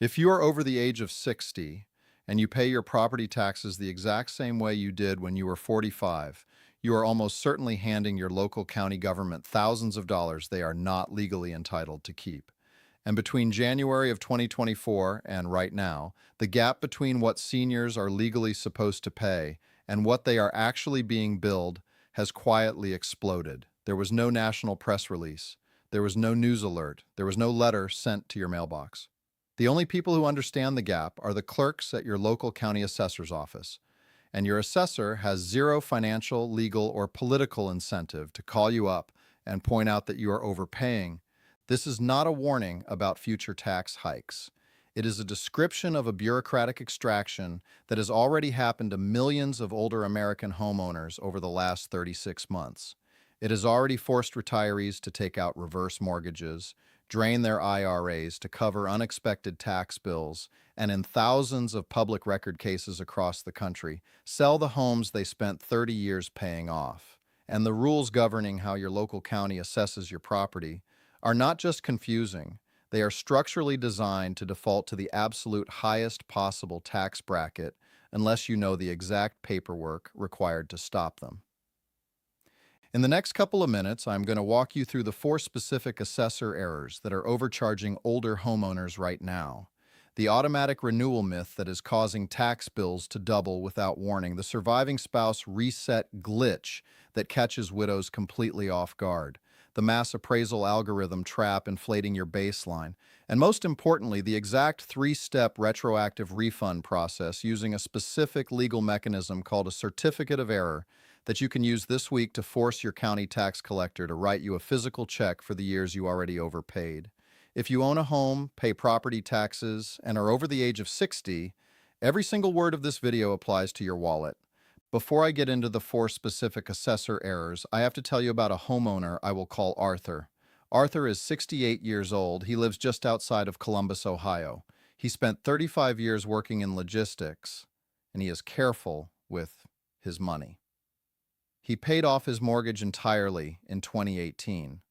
If you are over the age of 60 and you pay your property taxes the exact same way you did when you were 45, you are almost certainly handing your local county government thousands of dollars they are not legally entitled to keep. And between January of 2024 and right now, the gap between what seniors are legally supposed to pay and what they are actually being billed has quietly exploded. There was no national press release. There was no news alert. There was no letter sent to your mailbox. The only people who understand the gap are the clerks at your local county assessor's office, and your assessor has zero financial, legal, or political incentive to call you up and point out that you are overpaying. This is not a warning about future tax hikes. It is a description of a bureaucratic extraction that has already happened to millions of older American homeowners over the last 36 months. It has already forced retirees to take out reverse mortgages, drain their IRAs to cover unexpected tax bills, and in thousands of public record cases across the country, sell the homes they spent 30 years paying off. And the rules governing how your local county assesses your property are not just confusing, they are structurally designed to default to the absolute highest possible tax bracket unless you know the exact paperwork required to stop them. In the next couple of minutes, I'm going to walk you through the 4 specific assessor errors that are overcharging older homeowners right now. The automatic renewal myth that is causing tax bills to double without warning. The surviving spouse reset glitch that catches widows completely off guard. The mass appraisal algorithm trap inflating your baseline. And most importantly, the exact 3-step retroactive refund process using a specific legal mechanism called a certificate of error that you can use this week to force your county tax collector to write you a physical check for the years you already overpaid. If you own a home, pay property taxes, and are over the age of 60, every single word of this video applies to your wallet. Before I get into the 4 specific assessor errors, I have to tell you about a homeowner I will call Arthur. Arthur is 68 years old. He lives just outside of Columbus, Ohio. He spent 35 years working in logistics, and he is careful with his money. He paid off his mortgage entirely in 2018.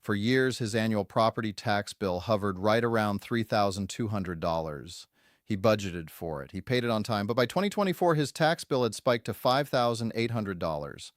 For years, his annual property tax bill hovered right around $3,200. He budgeted for it. He paid it on time, but by 2024, his tax bill had spiked to $5,800.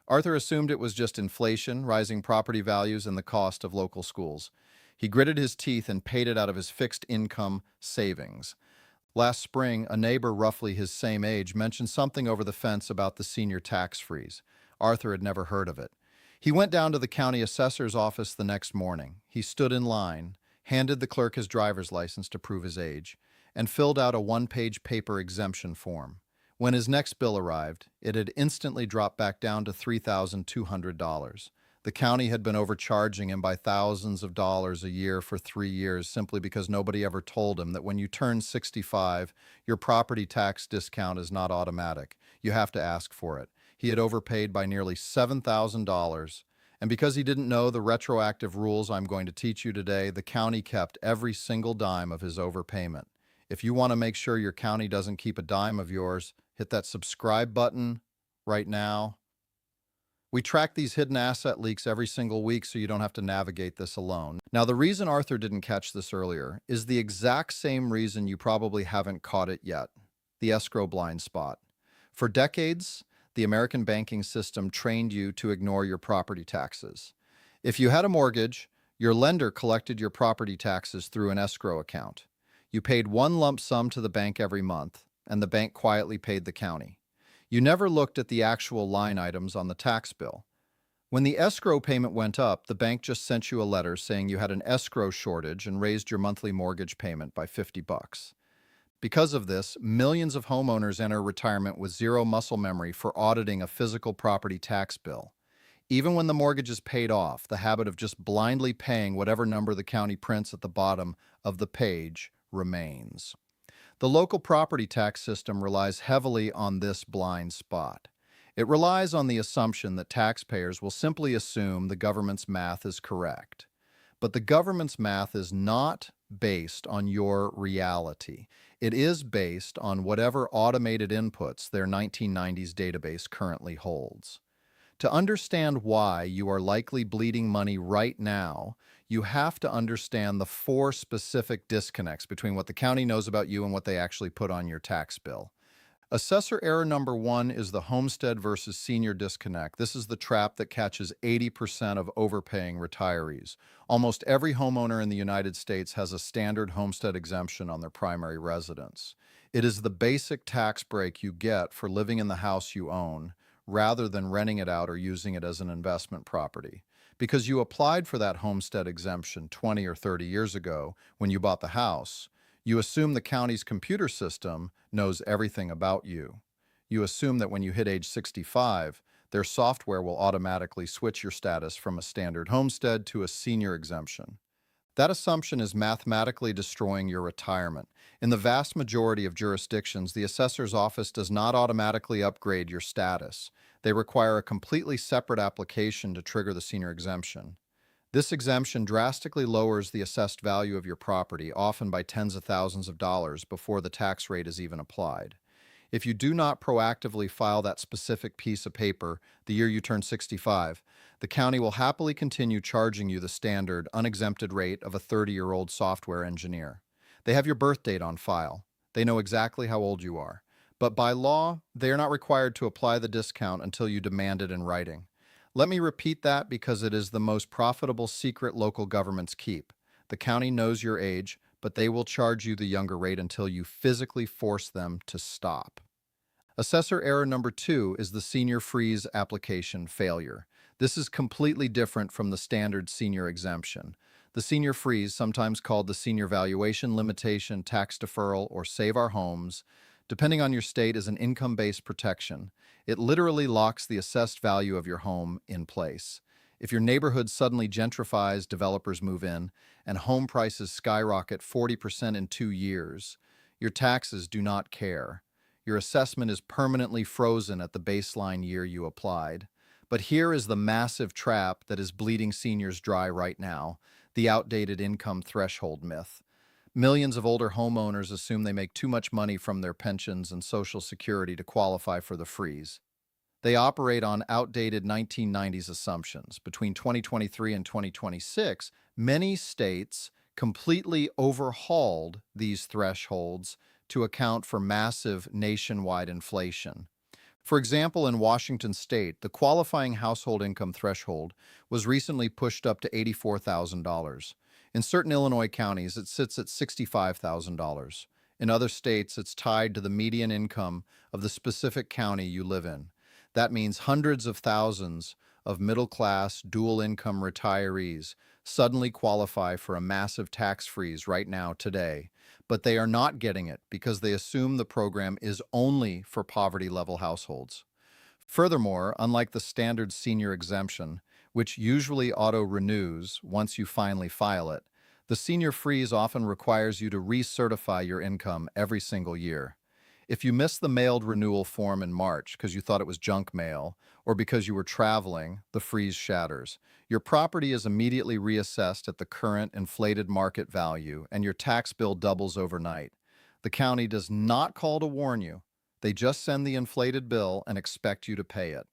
Arthur assumed it was just inflation, rising property values, and the cost of local schools. He gritted his teeth and paid it out of his fixed income savings. Last spring, a neighbor roughly his same age mentioned something over the fence about the senior tax freeze. Arthur had never heard of it. He went down to the county assessor's office the next morning. He stood in line, handed the clerk his driver's license to prove his age, and filled out a 1-page paper exemption form. When his next bill arrived, it had instantly dropped back down to $3,200. The county had been overcharging him by thousands of dollars a year for 3 years simply because nobody ever told him that when you turn 65, your property tax discount is not automatic. You have to ask for it. He had overpaid by nearly $7,000, and because he didn't know the retroactive rules I'm going to teach you today, the county kept every single dime of his overpayment. If you want to make sure your county doesn't keep a dime of yours, hit that subscribe button right now. We track these hidden asset leaks every single week so you don't have to navigate this alone. Now, the reason Arthur didn't catch this earlier is the exact same reason you probably haven't caught it yet: the escrow blind spot. For decades, the American banking system trained you to ignore your property taxes. If you had a mortgage, your lender collected your property taxes through an escrow account. You paid one lump sum to the bank every month, and the bank quietly paid the county. You never looked at the actual line items on the tax bill. When the escrow payment went up, the bank just sent you a letter saying you had an escrow shortage and raised your monthly mortgage payment by $50. Because of this, millions of homeowners enter retirement with zero muscle memory for auditing a physical property tax bill. Even when the mortgage is paid off, the habit of just blindly paying whatever number the county prints at the bottom of the page remains. The local property tax system relies heavily on this blind spot. It relies on the assumption that taxpayers will simply assume the government's math is correct. But the government's math is not based on your reality. It is based on whatever automated inputs their 1990s database currently holds. To understand why you are likely bleeding money right now, you have to understand the four specific disconnects between what the county knows about you and what they actually put on your tax bill. Assessor error number one is the homestead versus senior disconnect. This is the trap that catches 80% of overpaying retirees. Almost every homeowner in the United States has a standard homestead exemption on their primary residence. It is the basic tax break you get for living in the house you own, rather than renting it out or using it as an investment property. Because you applied for that homestead exemption 20 or 30 years ago when you bought the house, you assume the county's computer system knows everything about you. You assume that when you hit age 65, their software will automatically switch your status from a standard homestead to a senior exemption. That assumption is mathematically destroying your retirement. In the vast majority of jurisdictions, the assessor's office does not automatically upgrade your status. They require a completely separate application to trigger the senior exemption. This exemption drastically lowers the assessed value of your property, often by tens of thousands of dollars, before the tax rate is even applied. If you do not proactively file that specific piece of paper the year you turn 65, the county will happily continue charging you the standard, unexempted rate of a 30-year-old software engineer. They have your birth date on file. They know exactly how old you are. But by law, they are not required to apply the discount until you demand it in writing. Let me repeat that because it is the most profitable secret local governments keep. The county knows your age, but they will charge you the younger rate until you physically force them to stop. Assessor error number two is the senior freeze application failure. This is completely different from the standard senior exemption. The senior freeze, sometimes called the senior valuation limitation, tax deferral, or Save Our Homes, depending on your state, is an income-based protection. It literally locks the assessed value of your home in place. If your neighborhood suddenly gentrifies, developers move in, and home prices skyrocket 40% in 2 years, your taxes do not care. Your assessment is permanently frozen at the baseline year you applied. But here is the massive trap that is bleeding seniors dry right now, the outdated income threshold myth. Millions of older homeowners assume they make too much money from their pensions and Social Security to qualify for the freeze. They operate on outdated 1990s assumptions. Between 2023 and 2026, many states completely overhauled these thresholds to account for massive nationwide inflation. For example, in Washington state, the qualifying household income threshold was recently pushed up to $84,000. In certain Illinois counties, it sits at $65,000. In other states, it's tied to the median income of the specific county you live in. That means hundreds of thousands of middle-class, dual-income retirees suddenly qualify for a massive tax freeze right now, today. But they are not getting it because they assume the program is only for poverty-level households. Furthermore, unlike the standard senior exemption, which usually auto-renews once you finally file it, the senior freeze often requires you to recertify your income every single year. If you miss the mailed renewal form in March because you thought it was junk mail or because you were traveling, the freeze shatters. Your property is immediately reassessed at the current inflated market value, and your tax bill doubles overnight. The county does not call to warn you. They just send the inflated bill and expect you to pay it.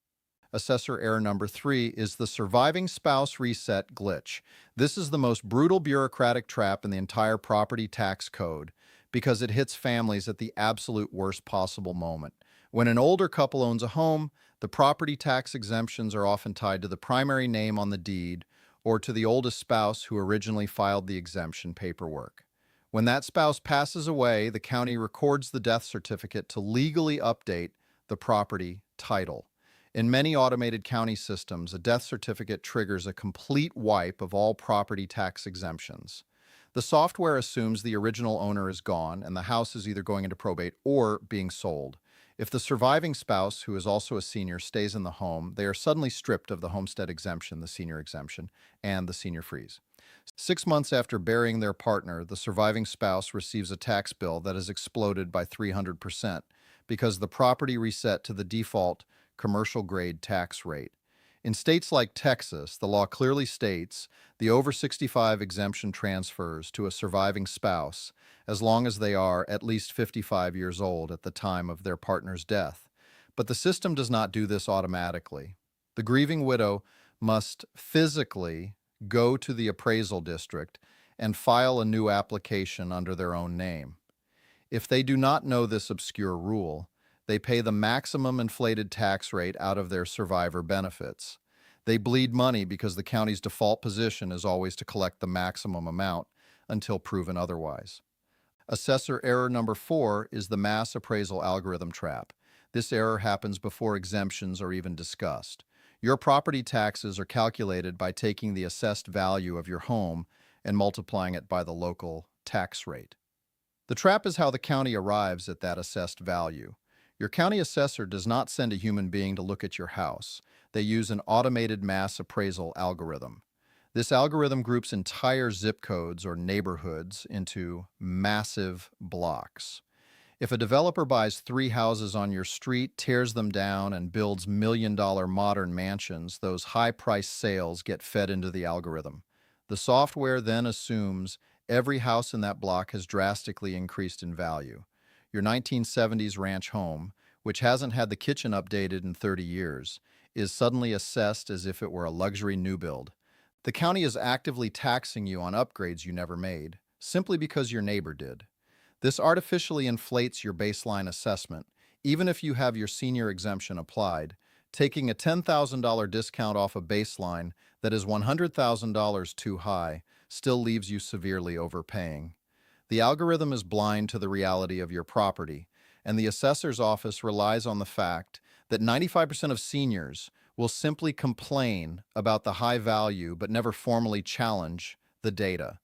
Assessor error number three is the surviving spouse reset glitch. This is the most brutal bureaucratic trap in the entire property tax code because it hits families at the absolute worst possible moment. When an older couple owns a home, the property tax exemptions are often tied to the primary name on the deed or to the oldest spouse who originally filed the exemption paperwork. When that spouse passes away, the county records the death certificate to legally update the property title. In many automated county systems, a death certificate triggers a complete wipe of all property tax exemptions. The software assumes the original owner is gone and the house is either going into probate or being sold. If the surviving spouse, who is also a senior, stays in the home, they are suddenly stripped of the homestead exemption, the senior exemption, and the senior freeze. 6 months after burying their partner, the surviving spouse receives a tax bill that has exploded by 300% because the property reset to the default commercial-grade tax rate. In states like Texas, the law clearly states the over 65 exemption transfers to a surviving spouse as long as they are at least 55 years old at the time of their partner's death. But the system does not do this automatically. The grieving widow must physically go to the appraisal district and file a new application under their own name. If they do not know this obscure rule, they pay the maximum inflated tax rate out of their survivor benefits. They bleed money because the county's default position is always to collect the maximum amount until proven otherwise. Assessor error number 4 is the mass appraisal algorithm trap. This error happens before exemptions are even discussed. Your property taxes are calculated by taking the assessed value of your home and multiplying it by the local tax rate. The trap is how the county arrives at that assessed value. Your county assessor does not send a human being to look at your house. They use an automated mass appraisal algorithm. This algorithm groups entire zip codes or neighborhoods into massive blocks. If a developer buys 3 houses on your street, tears them down, and builds million-dollar modern mansions, those high-priced sales get fed into the algorithm. The software then assumes every house in that block has drastically increased in value. Your 1970s ranch home, which hasn't had the kitchen updated in 30 years, is suddenly assessed as if it were a luxury new build. The county is actively taxing you on upgrades you never made, simply because your neighbor did. This artificially inflates your baseline assessment, even if you have your senior exemption applied. Taking a $10,000 discount off a baseline that is $100,000 too high still leaves you severely overpaying. The algorithm is blind to the reality of your property, and the assessor's office relies on the fact that 95% of seniors will simply complain about the high value but never formally challenge the data.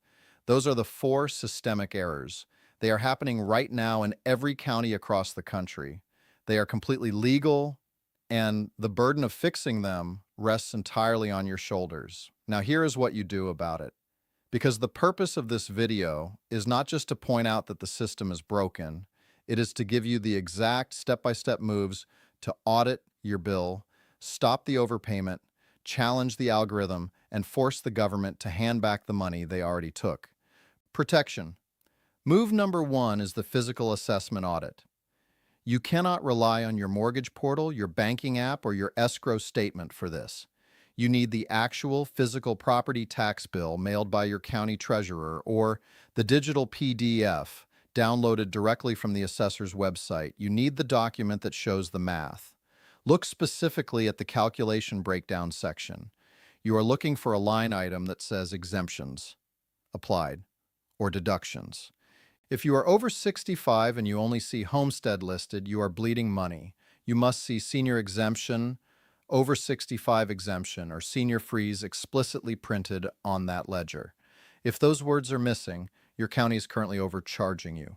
Those are the 4 systemic errors. They are happening right now in every county across the country. They are completely legal, and the burden of fixing them rests entirely on your shoulders. Now, here is what you do about it. Because the purpose of this video is not just to point out that the system is broken, it is to give you the exact step-by-step moves to audit your bill, stop the overpayment, challenge the algorithm, and force the government to hand back the money they already took. Protection. Move number 1 is the physical assessment audit. You cannot rely on your mortgage portal, your banking app, or your escrow statement for this. You need the actual physical property tax bill mailed by your county treasurer or the digital PDF downloaded directly from the assessor's website. You need the document that shows the math. Look specifically at the calculation breakdown section. You are looking for a line item that says exemptions, applied, or deductions. If you are over 65 and you only see homestead listed, you are bleeding money. You must see senior exemption, over 65 exemption, or senior freeze explicitly printed on that ledger. If those words are missing, your county is currently overcharging you.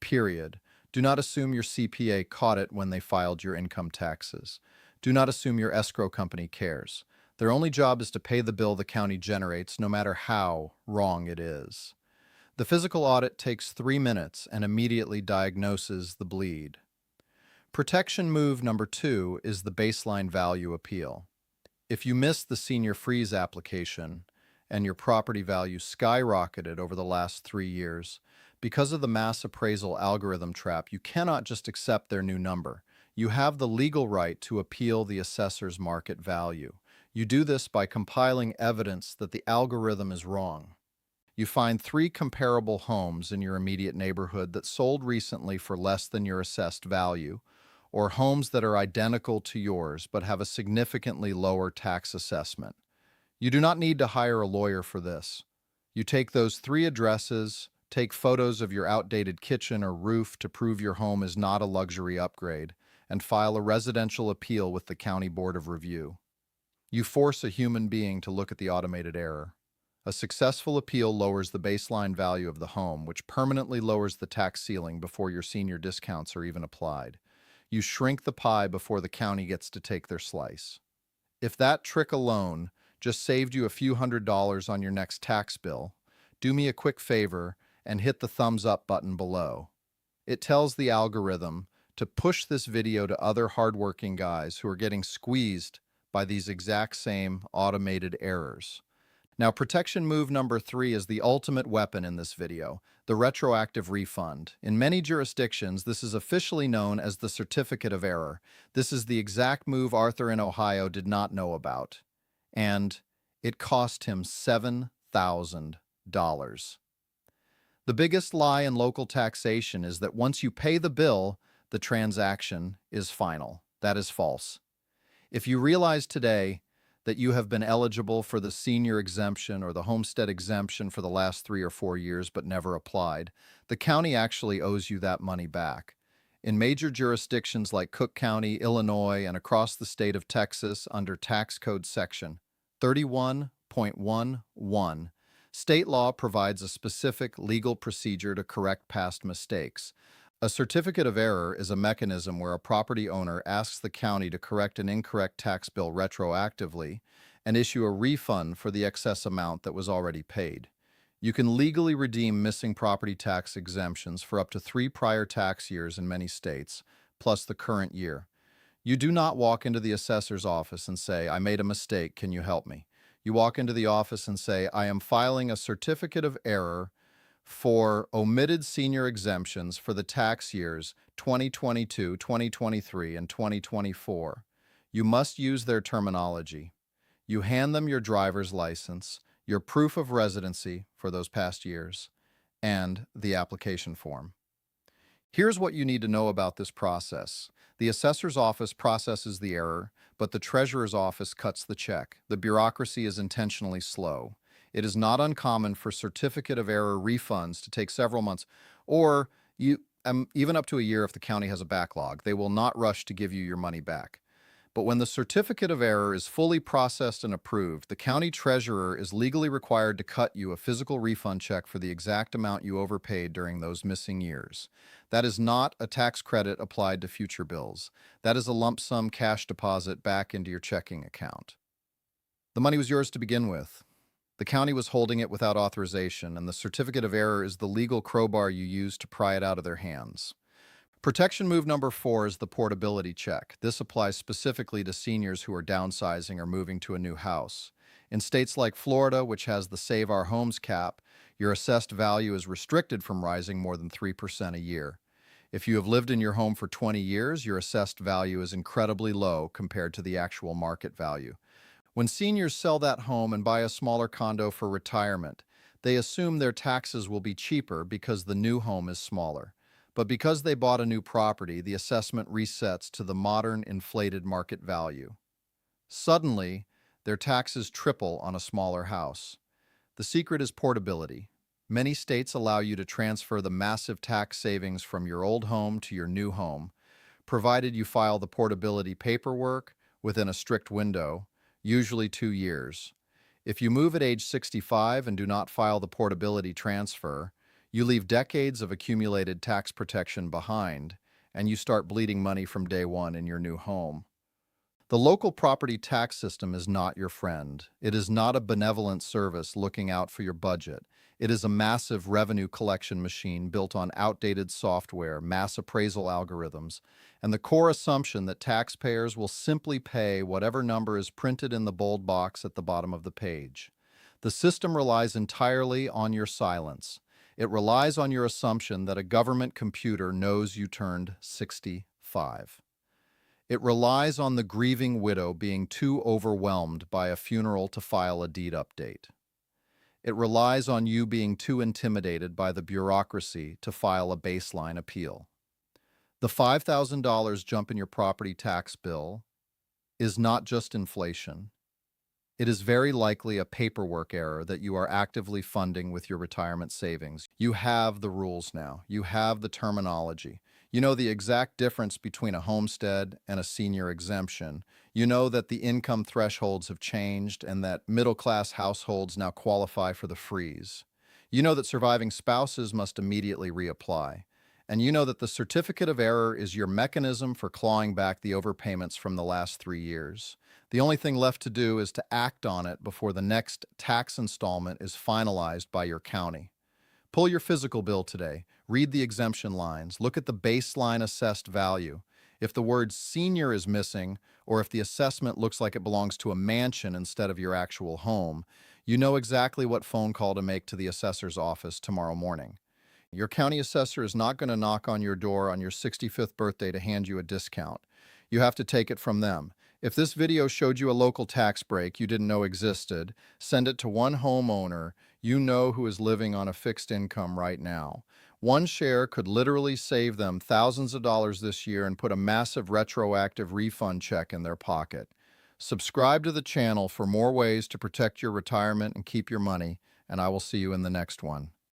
Period. Do not assume your CPA caught it when they filed your income taxes. Do not assume your escrow company cares. Their only job is to pay the bill the county generates, no matter how wrong it is. The physical audit takes 3 minutes and immediately diagnoses the bleed. Protection move number 2 is the baseline value appeal. If you missed the senior freeze application and your property value skyrocketed over the last 3 years, because of the mass appraisal algorithm trap, you cannot just accept their new number. You have the legal right to appeal the assessor's market value. You do this by compiling evidence that the algorithm is wrong. You find 3 comparable homes in your immediate neighborhood that sold recently for less than your assessed value, or homes that are identical to yours but have a significantly lower tax assessment. You do not need to hire a lawyer for this. You take those 3 addresses, take photos of your outdated kitchen or roof to prove your home is not a luxury upgrade, and file a residential appeal with the County Board of Review. You force a human being to look at the automated error. A successful appeal lowers the baseline value of the home, which permanently lowers the tax ceiling before your senior discounts are even applied. You shrink the pie before the county gets to take their slice. If that trick alone just saved you a few $100s on your next tax bill, do me a quick favor and hit the thumbs up button below. It tells the algorithm to push this video to other hardworking guys who are getting squeezed by these exact same automated errors. Now, protection move number 3 is the ultimate weapon in this video, the retroactive refund. In many jurisdictions, this is officially known as the certificate of error. This is the exact move Arthur in Ohio did not know about. And it cost him $7,000. The biggest lie in local taxation is that once you pay the bill, the transaction is final. That is false. If you realize today that you have been eligible for the senior exemption or the homestead exemption for the last 3 or 4 years but never applied, the county actually owes you that money back. In major jurisdictions like Cook County, Illinois, and across the state of Texas under Tax Code Section 31.11, state law provides a specific legal procedure to correct past mistakes. A certificate of error is a mechanism where a property owner asks the county to correct an incorrect tax bill retroactively and issue a refund for the excess amount that was already paid. You can legally redeem missing property tax exemptions for up to 3 prior tax years in many states, plus the current year. You do not walk into the assessor's office and say, "I made a mistake, can you help me?" You walk into the office and say, "I am filing a certificate of error for omitted senior exemptions for the tax years 2022, 2023, and 2024. You must use their terminology. You hand them your driver's license, your proof of residency for those past years, and the application form. Here's what you need to know about this process. The assessor's office processes the error, but the treasurer's office cuts the check. The bureaucracy is intentionally slow. It is not uncommon for certificate of error refunds to take several months, or even up to a year if the county has a backlog. They will not rush to give you your money back. But when the certificate of error is fully processed and approved, the county treasurer is legally required to cut you a physical refund check for the exact amount you overpaid during those missing years. That is not a tax credit applied to future bills. That is a lump sum cash deposit back into your checking account. The money was yours to begin with. The county was holding it without authorization, and the certificate of error is the legal crowbar you use to pry it out of their hands. Protection move number 4 is the portability check. This applies specifically to seniors who are downsizing or moving to a new house. In states like Florida, which has the Save Our Homes cap, your assessed value is restricted from rising more than 3% a year. If you have lived in your home for 20 years, your assessed value is incredibly low compared to the actual market value. When seniors sell that home and buy a smaller condo for retirement, they assume their taxes will be cheaper because the new home is smaller. But because they bought a new property, the assessment resets to the modern inflated market value. Suddenly, their taxes triple on a smaller house. The secret is portability. Many states allow you to transfer the massive tax savings from your old home to your new home, provided you file the portability paperwork within a strict window, usually 2 years. If you move at age 65 and do not file the portability transfer, you leave decades of accumulated tax protection behind, and you start bleeding money from day one in your new home. The local property tax system is not your friend. It is not a benevolent service looking out for your budget. It is a massive revenue collection machine built on outdated software, mass appraisal algorithms, and the core assumption that taxpayers will simply pay whatever number is printed in the bold box at the bottom of the page. The system relies entirely on your silence. It relies on your assumption that a government computer knows you turned 65. It relies on the grieving widow being too overwhelmed by a funeral to file a deed update. It relies on you being too intimidated by the bureaucracy to file a baseline appeal. The $5,000 jump in your property tax bill is not just inflation. It is very likely a paperwork error that you are actively funding with your retirement savings. You have the rules now. You have the terminology. You know the exact difference between a homestead and a senior exemption. You know that the income thresholds have changed and that middle-class households now qualify for the freeze. You know that surviving spouses must immediately reapply. And you know that the certificate of error is your mechanism for clawing back the overpayments from the last 3 years. The only thing left to do is to act on it before the next tax installment is finalized by your county. Pull your physical bill today, read the exemption lines, look at the baseline assessed value. If the word senior is missing, or if the assessment looks like it belongs to a mansion instead of your actual home, You know exactly what phone call to make to the assessor's office tomorrow morning. Your county assessor is not going to knock on your door on your 65th birthday to hand you a discount. You have to take it from them. If this video showed you a local tax break you didn't know existed, send it to one homeowner you know who is living on a fixed income right now. One share could literally save them thousands of dollars this year and put a massive retroactive refund check in their pocket. Subscribe to the channel for more ways to protect your retirement and keep your money, and I will see you in the next one.